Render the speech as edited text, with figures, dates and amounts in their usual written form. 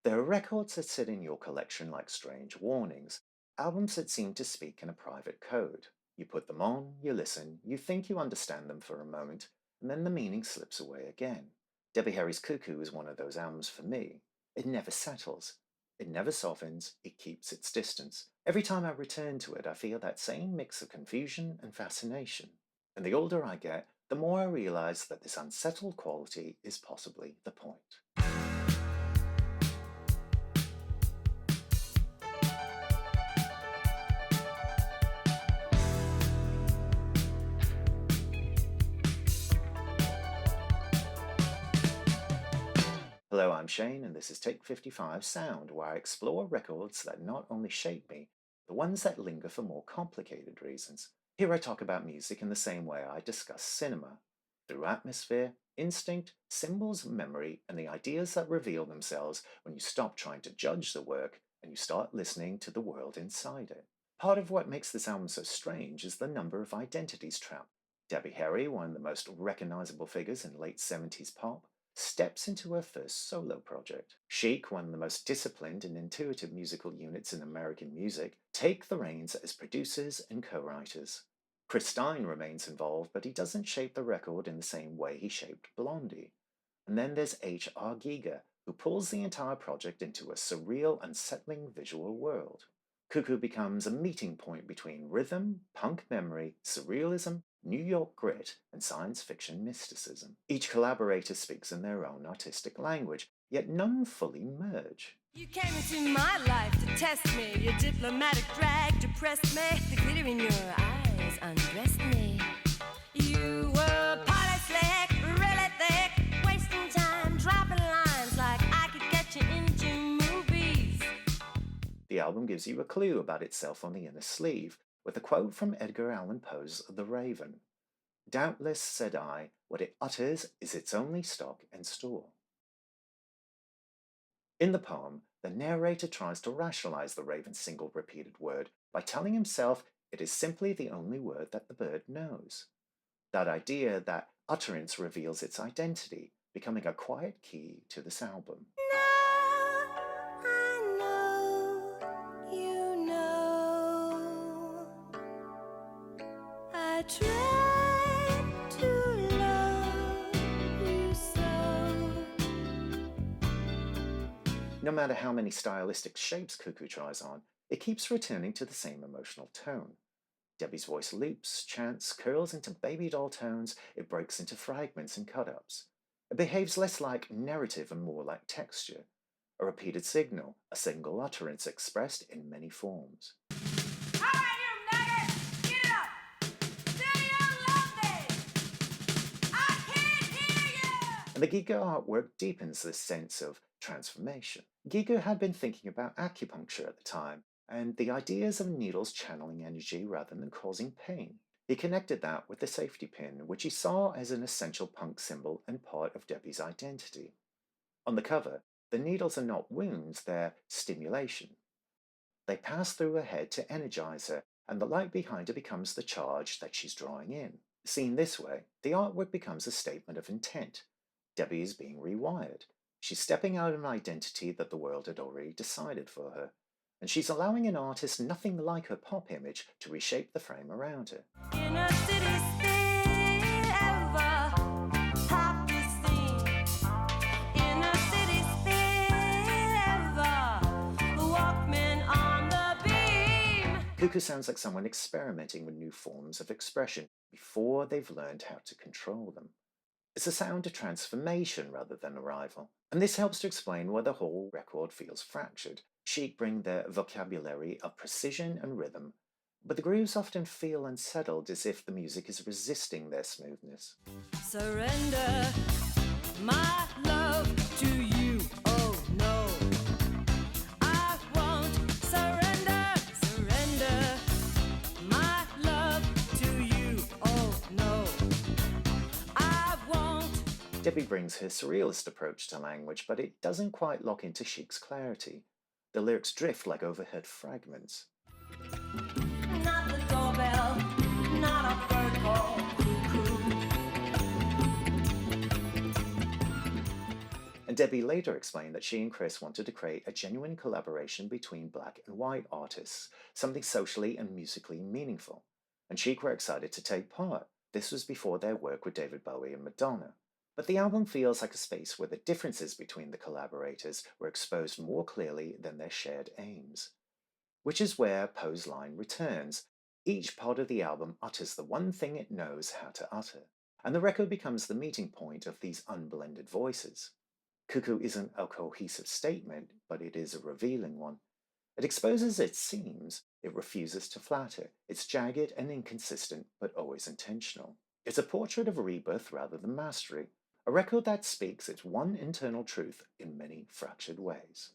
There are records that sit in your collection like strange warnings, albums that seem to speak in a private code. You put them on, you listen, you think you understand them for a moment, and then the meaning slips away again. Debbie Harry's Cuckoo is one of those albums for me. It never settles. It never softens, it keeps its distance. Every time I return to it, I feel that same mix of confusion and fascination. And the older I get, the more I realize that this unsettled quality is possibly the point. Hello, I'm Shane, and this is Take 55 Sound, where I explore records that not only shape me, the ones that linger for more complicated reasons. Here I talk about music in the same way I discuss cinema, through atmosphere, instinct, symbols, memory, and the ideas that reveal themselves when you stop trying to judge the work and you start listening to the world inside it. Part of what makes this album so strange is the number of identities trapped. Debbie Harry, one of the most recognizable figures in late 70s pop, steps into her first solo project. Chic, one of the most disciplined and intuitive musical units in American music, take the reins as producers and co-writers. Stein remains involved, but he doesn't shape the record in the same way he shaped Blondie. And then there's H.R. Giger, who pulls the entire project into a surreal, unsettling visual world. Cuckoo becomes a meeting point between rhythm, punk memory, surrealism, New York grit, and science fiction mysticism. Each collaborator speaks in their own artistic language, yet none fully merge. You came into my life to test me. Your diplomatic drag depressed me. The glitter in your eyes undressed me. You were party slick, really thick, wasting time, dropping lines like I could get you into movies. The album gives you a clue about itself on the inner sleeve, with a quote from Edgar Allan Poe's The Raven. "Doubtless, said I, what it utters is its only stock and store." In the poem, the narrator tries to rationalize the raven's single repeated word by telling himself it is simply the only word that the bird knows. That idea that utterance reveals its identity, becoming a quiet key to this album. I tried to love you so. No matter how many stylistic shapes Cuckoo tries on, it keeps returning to the same emotional tone. Debbie's voice loops, chants, curls into baby doll tones, it breaks into fragments and cut-ups. It behaves less like narrative and more like texture, a repeated signal, a single utterance expressed in many forms. And the Giger artwork deepens this sense of transformation. Giger had been thinking about acupuncture at the time, and the ideas of needles channeling energy rather than causing pain. He connected that with the safety pin, which he saw as an essential punk symbol and part of Debbie's identity. On the cover, the needles are not wounds, they're stimulation. They pass through her head to energize her, and the light behind her becomes the charge that she's drawing in. Seen this way, the artwork becomes a statement of intent. Debbie is being rewired. She's stepping out of an identity that the world had already decided for her. And she's allowing an artist nothing like her pop image to reshape the frame around her. In a city still ever pop the scene. In a city still ever Walkman on the beam. Cuckoo sounds like someone experimenting with new forms of expression before they've learned how to control them. It's a sound of transformation rather than arrival, and this helps to explain why the whole record feels fractured. Chic bring their vocabulary of precision and rhythm, but the grooves often feel unsettled, as if the music is resisting their smoothness. Surrender my love to you, oh no. I won't surrender my love to you, oh no. I won't. Debbie brings her surrealist approach to language, but it doesn't quite lock into Chic's clarity. The lyrics drift like overheard fragments. Not the doorbell, not a bird call, cuckoo. And Debbie later explained that she and Chris wanted to create a genuine collaboration between black and white artists, something socially and musically meaningful. And Chic were excited to take part. This was before their work with David Bowie and Madonna. But the album feels like a space where the differences between the collaborators were exposed more clearly than their shared aims. Which is where Poe's line returns. Each part of the album utters the one thing it knows how to utter, and the record becomes the meeting point of these unblended voices. KooKoo isn't a cohesive statement, but it is a revealing one. It exposes its seams, it refuses to flatter, it's jagged and inconsistent, but always intentional. It's a portrait of rebirth rather than mastery, a record that speaks its one internal truth in many fractured ways.